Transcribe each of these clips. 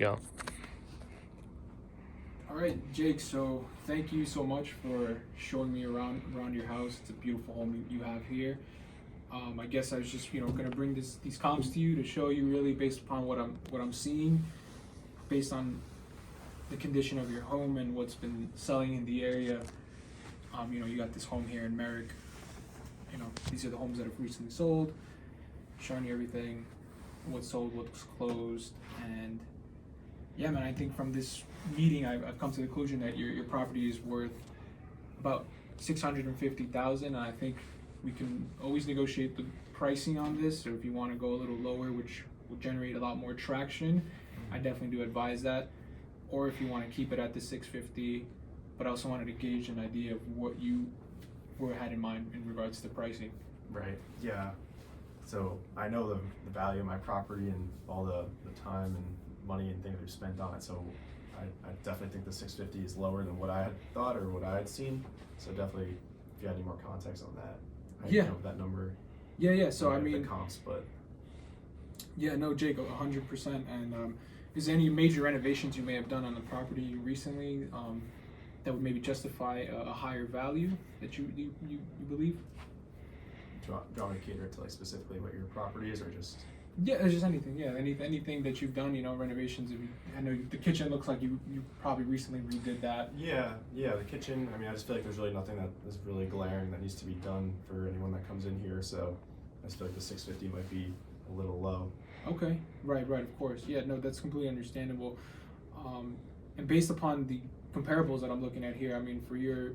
go. All right, Jake, so thank you so much for showing me around your house. It's a beautiful home you have here. I guess I was just going to bring these comps to you to show you really based upon what I'm seeing, based on the condition of your home and what's been selling in the area. You got this home here in Merrick. These are the homes that have recently sold, showing you everything, what's sold, what's closed, and yeah, man, I think from this meeting, I've come to the conclusion that your property is worth about $650,000. And I think we can always negotiate the pricing on this. So if you want to go a little lower, which will generate a lot more traction, I definitely do advise that. Or if you want to keep it at the 650, but I also wanted to gauge an idea of what you had in mind in regards to pricing. Right. Yeah. So I know the value of my property and all the time and money and things we've spent on it. So I definitely think the 650 is lower than what I had thought or what I had seen. So definitely, if you had any more context on that, I Yeah. know that number. Yeah. So I mean, the comps, but yeah, no, Jake, 100%. And is there any major renovations you may have done on the property recently that would maybe justify a higher value that you believe? do you want me to cater it to like specifically what your property is, or just? Yeah, it's just anything. Yeah, anything that you've done, renovations. I know the kitchen looks like you probably recently redid that. Yeah, the kitchen. I mean, I just feel like there's really nothing that is really glaring that needs to be done for anyone that comes in here. So I just feel like the 650 might be a little low. Okay, right, of course. Yeah, no, that's completely understandable. And based upon the comparables that I'm looking at here, I mean, for your,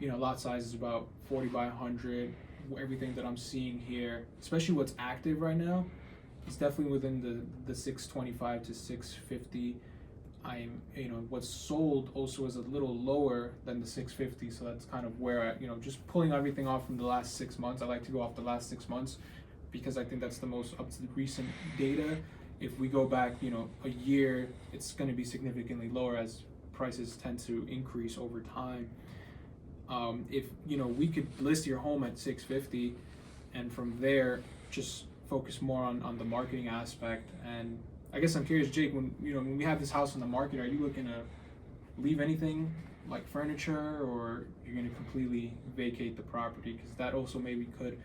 lot size is about 40 by 100. Everything that I'm seeing here, especially what's active right now, it's definitely within the 625 to 650. What's sold also is a little lower than the 650, so that's kind of where just pulling everything off from the last 6 months. I like to go off the last 6 months because I think that's the most up to the recent data. If we go back, a year, it's going to be significantly lower as prices tend to increase over time. If we could list your home at 650, and from there just focus more on the marketing aspect. And I guess I'm curious, Jake, when we have this house on the market, are you looking to leave anything like furniture, or you're going to completely vacate the property? Because that also maybe could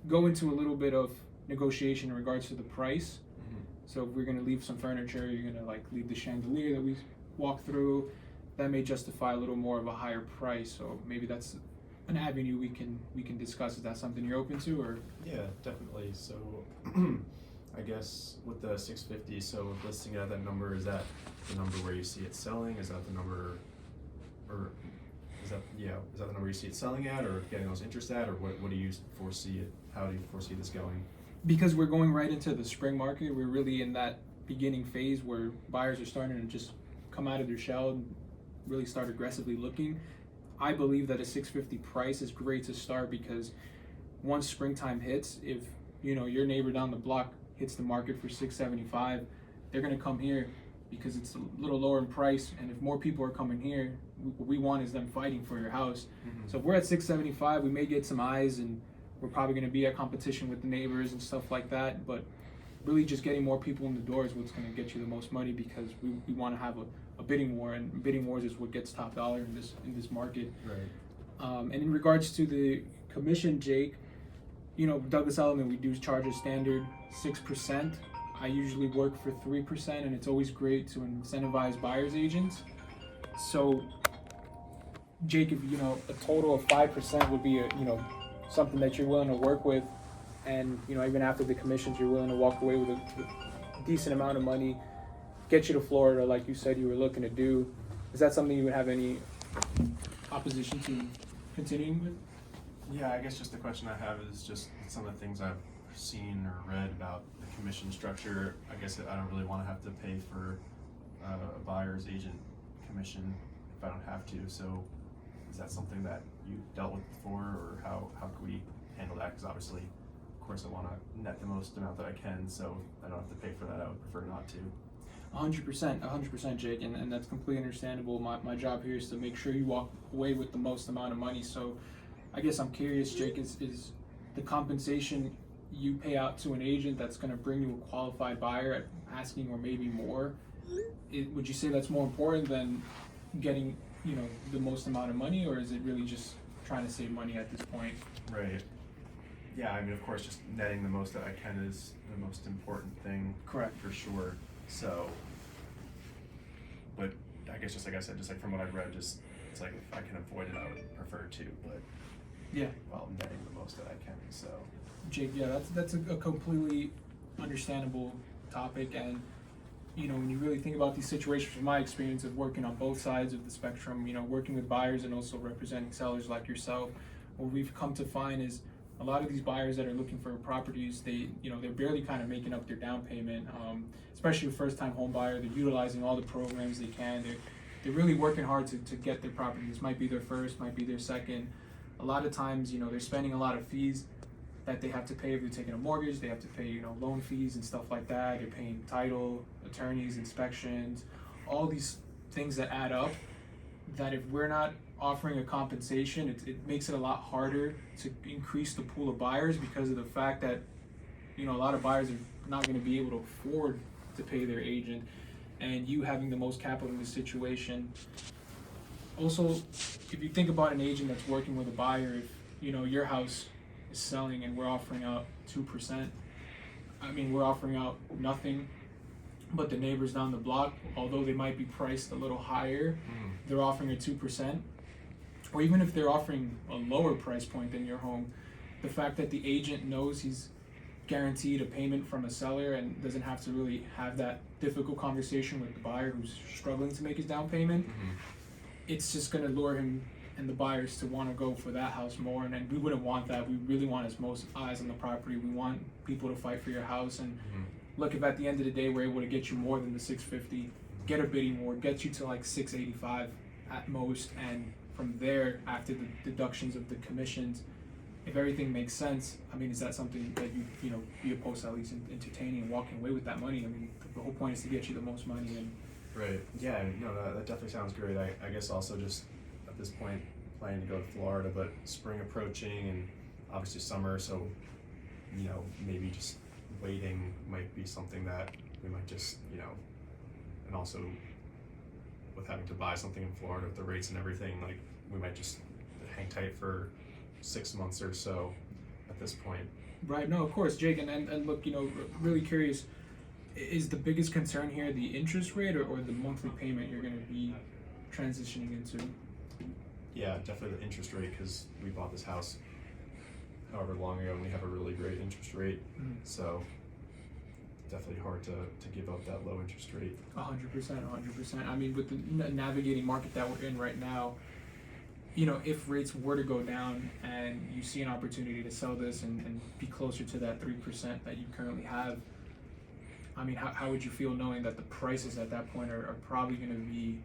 go into a little bit of negotiation in regards to the price. Mm-hmm. So if we're going to leave some furniture, you're going to like leave the chandelier that we walked through, that may justify a little more of a higher price. So maybe that's an avenue we can discuss. Is that something you're open to, or? Yeah, definitely. So I guess with the 650, so with listing it at that number, is that the number where you see it selling? Is that the number, or is that the number you see it selling at, or getting those interest at, or what do you foresee it? How do you foresee this going? Because we're going right into the spring market, we're really in that beginning phase where buyers are starting to just come out of their shell and really start aggressively looking. I believe that a 650 price is great to start, because once springtime hits, if your neighbor down the block hits the market for 675, they're going to come here because it's a little lower in price. And if more people are coming here, what we want is them fighting for your house. Mm-hmm. So if we're at 675, we may get some eyes, and we're probably going to be at competition with the neighbors and stuff like that. But really just getting more people in the door is what's going to get you the most money, because we want to have a bidding war, and bidding wars is what gets top dollar in this market. Right. And in regards to the commission, Jake, Douglas Elliman, we do charge a standard 6%. I usually work for 3%, and it's always great to incentivize buyer's agents. So, Jake, if a total of 5% would be something that you're willing to work with, and even after the commissions, you're willing to walk away with a decent amount of money, get you to Florida like you said you were looking to do. Is that something you would have any opposition to continuing with? Yeah, I guess just the question I have is just some of the things I've seen or read about the commission structure. I guess I don't really want to have to pay for a buyer's agent commission if I don't have to. So is that something that you dealt with before, or how can we handle that? Because obviously, of course, I want to net the most amount that I can, so I don't have to pay for that. I would prefer not to. 100%, Jake, and that's completely understandable. My job here is to make sure you walk away with the most amount of money. So I guess I'm curious, Jake, is the compensation you pay out to an agent that's going to bring you a qualified buyer at asking or maybe more, would you say that's more important than getting, you know, the most amount of money, or is it really just trying to save money at this point? Right. Yeah, I mean, of course, just netting the most that I can is the most important thing. Correct. For sure. So, but I guess just like I said, just like from what I've read, just it's like if I can avoid it, I would prefer to, but Yeah. while netting the most that I can. So, Jake, yeah, that's a completely understandable topic, and you know, when you really think about these situations, from my experience of working on both sides of the spectrum, you know, working with buyers and also representing sellers like yourself, what we've come to find is a lot of these buyers that are looking for properties, they're barely kind of making up their down payment, especially a first-time home buyer. They're utilizing all the programs they can. They're really working hard to get their property. This might be their first, might be their second. A lot of times, you know, they're spending a lot of fees that they have to pay if they're taking a mortgage. They have to pay, you know, loan fees and stuff like that. They're paying title, attorneys, inspections, all these things that add up, that if we're not offering a compensation, it makes it a lot harder to increase the pool of buyers, because of the fact that, you know, a lot of buyers are not going to be able to afford to pay their agent, and you having the most capital in this situation. Also, if you think about an agent that's working with a buyer, if, you know, your house is selling and we're offering out 2%, I mean, we're offering out nothing, but the neighbors down the block, although they might be priced a little higher, they're offering a 2%. Or even if they're offering a lower price point than your home, the fact that the agent knows he's guaranteed a payment from a seller and doesn't have to really have that difficult conversation with the buyer who's struggling to make his down payment, it's just going to lure him and the buyers to want to go for that house more. And we wouldn't want that. We really want as most eyes on the property. We want people to fight for your house. And look, if at the end of the day we're able to get you more than the 650, get a bidding war, get you to like 685 at most, and from there, after the deductions of the commissions, if everything makes sense, I mean, is that something that you know, be opposed to at least entertaining and walking away with that money? I mean, the whole point is to get you the most money. And right. Yeah. No, that definitely sounds great. I guess also just at this point planning to go to Florida, but spring approaching and obviously summer, so you know, maybe just waiting might be something that we might just, you know, and also with having to buy something in Florida with the rates and everything, like we might just hang tight for 6 months or so at this point. Right. No, of course, Jake, and look, you know, really curious, is the biggest concern here the interest rate, or the monthly payment you're going to be transitioning into? Yeah, definitely the interest rate, because we bought this house however long ago and we have a really great interest rate. So definitely hard to give up that low interest rate. 100%. I mean, with the navigating market that we're in right now, you know, if rates were to go down and you see an opportunity to sell this and be closer to that 3% that you currently have, I mean, how would you feel knowing that the prices at that point are probably going to be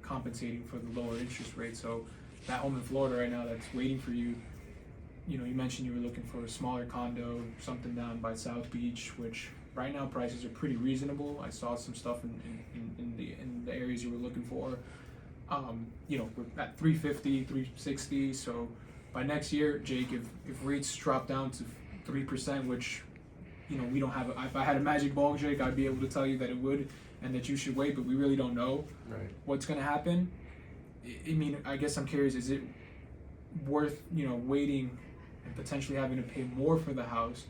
compensating for the lower interest rate? So that home in Florida right now that's waiting for you, you know, you mentioned you were looking for a smaller condo, something down by South Beach, which right now prices are pretty reasonable. I saw some stuff in the areas you were looking for. You know, we're at 350, 360. So by next year, Jake, if rates drop down to 3%, which, you know, we don't have, if I had a magic ball, Jake, I'd be able to tell you that it would and that you should wait, but we really don't know what's going to happen. I mean, I guess I'm curious, is it worth, you know, waiting and potentially having to pay more for the house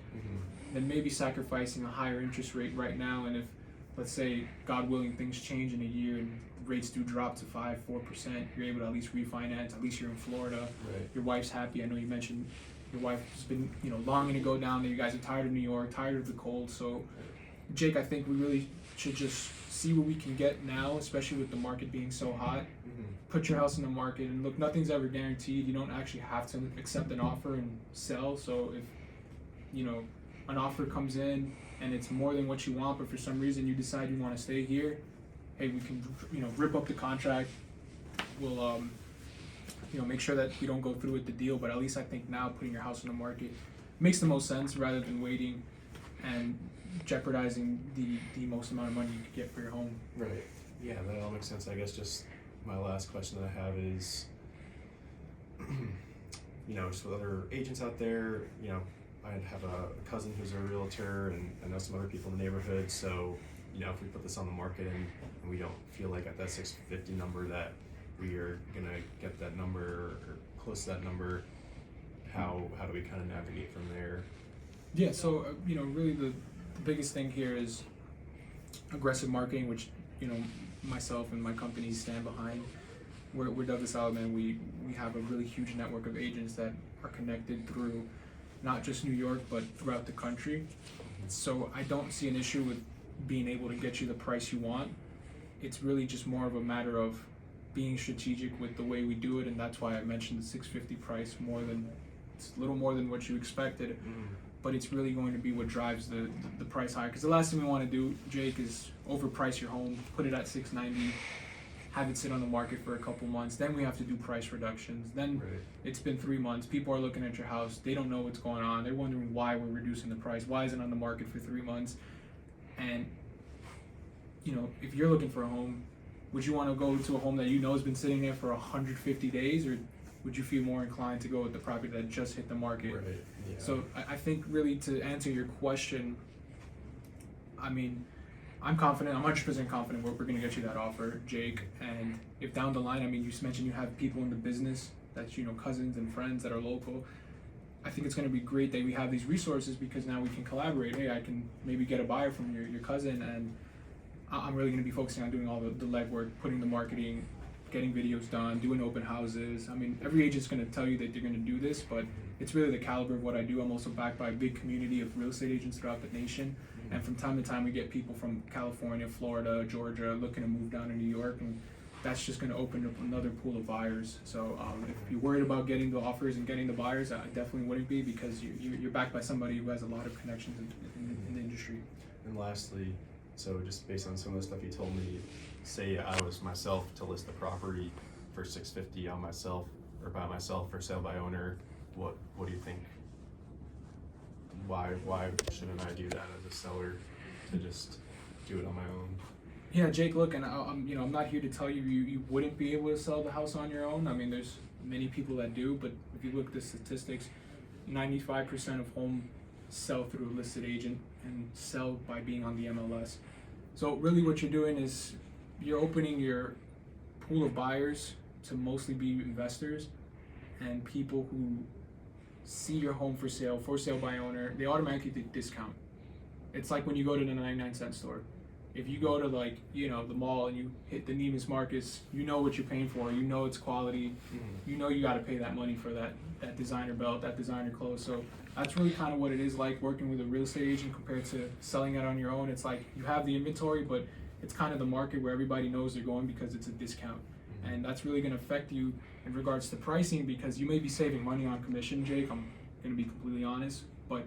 than maybe sacrificing a higher interest rate right now? And if, let's say, God willing, things change in a year and rates do drop to 5-4%, you're able to at least refinance. At least you're in Florida. Your wife's happy. I know you mentioned your wife has been, you know, longing to go down there. You guys are tired of New York, tired of the cold. So, Jake, I think we really should just see what we can get now, especially with the market being so hot. Put your house in the market, and look, nothing's ever guaranteed. You don't actually have to accept an offer and sell. So if, you know, an offer comes in and it's more than what you want, but for some reason you decide you want to stay here, hey, we can, you know, rip up the contract. We'll, you know, make sure that we don't go through with the deal. But at least I think now putting your house in the market makes the most sense, rather than waiting and jeopardizing the most amount of money you could get for your home. Right. Yeah, that all makes sense. I guess just my last question that I have is, you know, just with other agents out there, you know, I have a cousin who's a realtor, and I know some other people in the neighborhood. So, you know, if we put this on the market and we don't feel like at that 650 number that we are gonna get that number or close to that number, how do we kind of navigate from there? Yeah, so you know, really the biggest thing here is aggressive marketing, which, you know, myself and my company stand behind. We're Douglas Allen. We have a really huge network of agents that are connected through not just New York but throughout the country. So I don't see an issue with being able to get you the price you want. It's really just more of a matter of being strategic with the way we do it, and that's why I mentioned the 650 price it's a little more than what you expected. But it's really going to be what drives the price higher. Because the last thing we want to do, Jake, is overprice your home, put it at 690, have it sit on the market for a couple months. Then we have to do price reductions. Then It's been 3 months. People are looking at your house. They don't know what's going on. They're wondering why we're reducing the price. Why isn't it on the market for 3 months? And you know, if you're looking for a home, would you want to go to a home that you know has been sitting there for 150 days, or would you feel more inclined to go with the property that just hit the market? Right. Yeah. So I think really to answer your question, I mean, I'm confident, I'm 100% confident we're going to get you that offer, Jake. And if down the line, I mean, you mentioned you have people in the business that, you know, cousins and friends that are local. I think it's going to be great that we have these resources, because now we can collaborate. Hey, I can maybe get a buyer from your cousin, and I'm really going to be focusing on doing all the legwork, putting the marketing, getting videos done, doing open houses. I mean, every agent's going to tell you that they're going to do this, but it's really the caliber of what I do. I'm also backed by a big community of real estate agents throughout the nation. And from time to time, we get people from California, Florida, Georgia looking to move down to New York, and that's just going to open up another pool of buyers. So if you're worried about getting the offers and getting the buyers, I definitely wouldn't be, because you're backed by somebody who has a lot of connections in the industry. And lastly, so just based on some of the stuff you told me, say I was myself to list the property for 650 on myself or by myself for sale by owner, what do you think? Why shouldn't I do that as a seller, to just do it on my own? Yeah, Jake, look, and I'm not here to tell you you wouldn't be able to sell the house on your own. I mean, there's many people that do, but if you look at the statistics, 95% of homes sell through a listed agent and sell by being on the MLS. So really what you're doing is you're opening your pool of buyers to mostly be investors and people who see your home for sale by owner. They automatically get discount. It's like when you go to the 99-cent store. If you go to, like, you know, the mall and you hit the Neiman's Marcus, you know what you're paying for. You know it's quality. You know you got to pay that money for that designer belt, that designer clothes. So that's really kind of what it is like working with a real estate agent compared to selling it on your own. It's like you have the inventory, but it's kind of the market where everybody knows they're going because it's a discount. And that's really going to affect you in regards to pricing, because you may be saving money on commission, Jake. I'm going to be completely honest, but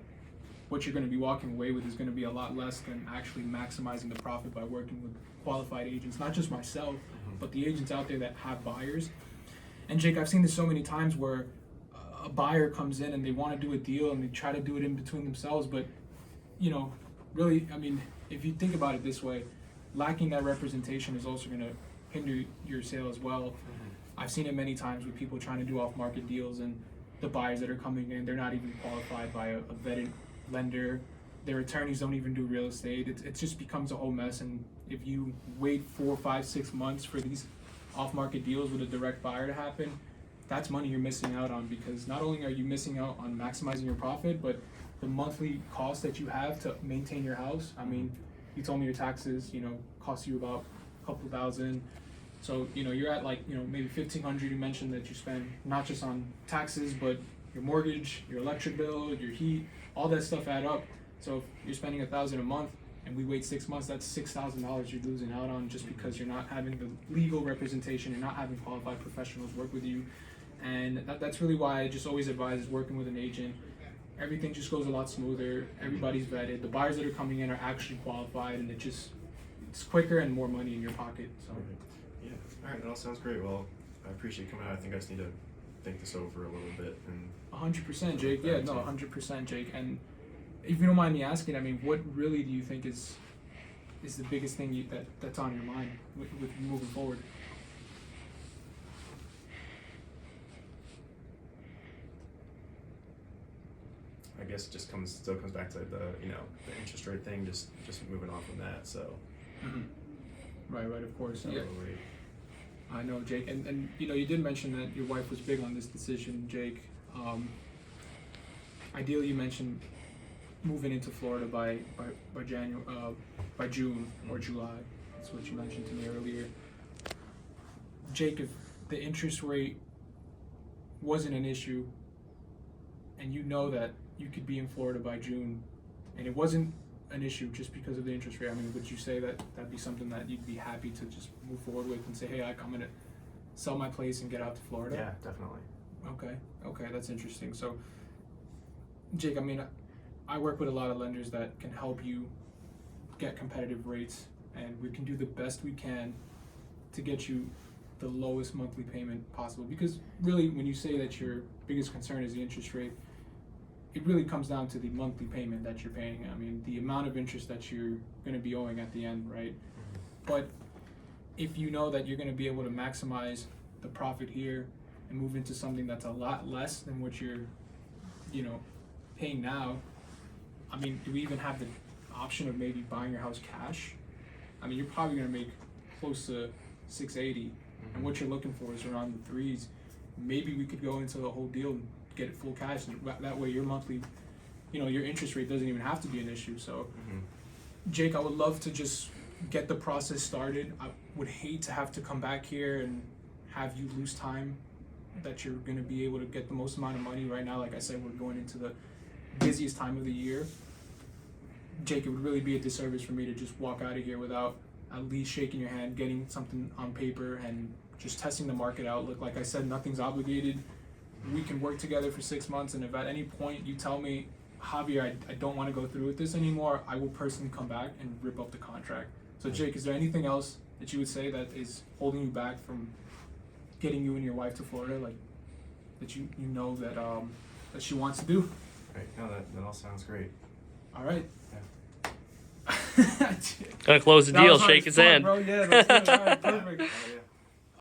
what you're going to be walking away with is going to be a lot less than actually maximizing the profit by working with qualified agents, not just myself, but the agents out there that have buyers. And Jake, I've seen this so many times where a buyer comes in and they want to do a deal and they try to do it in between themselves, but, you know, really, I mean, if you think about it this way, lacking that representation is also going to hinder your sale as well. I've seen it many times with people trying to do off-market deals, and the buyers that are coming in, they're not even qualified by a vetted lender. Their attorneys don't even do real estate. It just becomes a whole mess. And if you wait 4, 5, 6 months for these off-market deals with a direct buyer to happen, that's money you're missing out on, because not only are you missing out on maximizing your profit, but the monthly cost that you have to maintain your house. I mean, you told me your taxes, you know, cost you about a couple thousand. So, you know, you're at, like, you know, maybe 1,500. You mentioned that you spend not just on taxes, but your mortgage, your electric bill, your heat, all that stuff add up. So if you're spending $1,000 a month and we wait 6 months, that's $6,000 you're losing out on, just because you're not having the legal representation, you're not having qualified professionals work with you. And that's really why I just always advise working with an agent. Everything just goes a lot smoother. Everybody's vetted. The buyers that are coming in are actually qualified, and it's quicker and more money in your pocket. So. Yeah. All right. That all sounds great. Well, I appreciate you coming out. I think I just need to think this over a little bit. And 100%, Jake. Yeah, no, 100%, Jake. And if you don't mind me asking, I mean, what really do you think is the biggest thing that's on your mind with moving forward? I guess it still comes back to the interest rate thing, just moving on from that. So Right, of course. So Yeah. I know, Jake, and you did mention that your wife was big on this decision, Jake. Ideally, you mentioned moving into Florida by June or July. That's what you mentioned to me earlier. Jake, if the interest rate wasn't an issue, and you know that you could be in Florida by June, and it wasn't an issue just because of the interest rate, I mean, would you say that that'd be something that you'd be happy to just move forward with and say, hey, I'm gonna sell my place and get out to Florida? Yeah, definitely. Okay, that's interesting. So, Jake, I mean, I work with a lot of lenders that can help you get competitive rates, and we can do the best we can to get you the lowest monthly payment possible. Because really, when you say that your biggest concern is the interest rate, it really comes down to the monthly payment that you're paying. I mean, the amount of interest that you're going to be owing at the end, right? But if you know that you're going to be able to maximize the profit here and move into something that's a lot less than what you're, paying now, I mean, do we even have the option of maybe buying your house cash? I mean, you're probably going to make close to 680, and what you're looking for is around the threes. Maybe we could go into the whole deal and get it full cash, and that way your monthly, your interest rate doesn't even have to be an issue. So, Jake, I would love to just get the process started. I would hate to have to come back here and have you lose time that you're going to be able to get the most amount of money. Right now, like I said, we're going into the busiest time of the year. Jake, it would really be a disservice for me to just walk out of here without at least shaking your hand, getting something on paper, and just testing the market out. Look, like I said, nothing's obligated. We can work together for 6 months, and if at any point you tell me, Javier, I don't want to go through with this anymore, I will personally come back and rip up the contract. So, Jake, is there anything else that you would say that is holding you back from getting you and your wife to Florida, like that you know that that she wants to do? Right. No, that all sounds great. All right. Yeah. Gonna close the That deal, was hard shake as his fuck, hand. bro. Yeah, that's good. All right, perfect. Oh, yeah.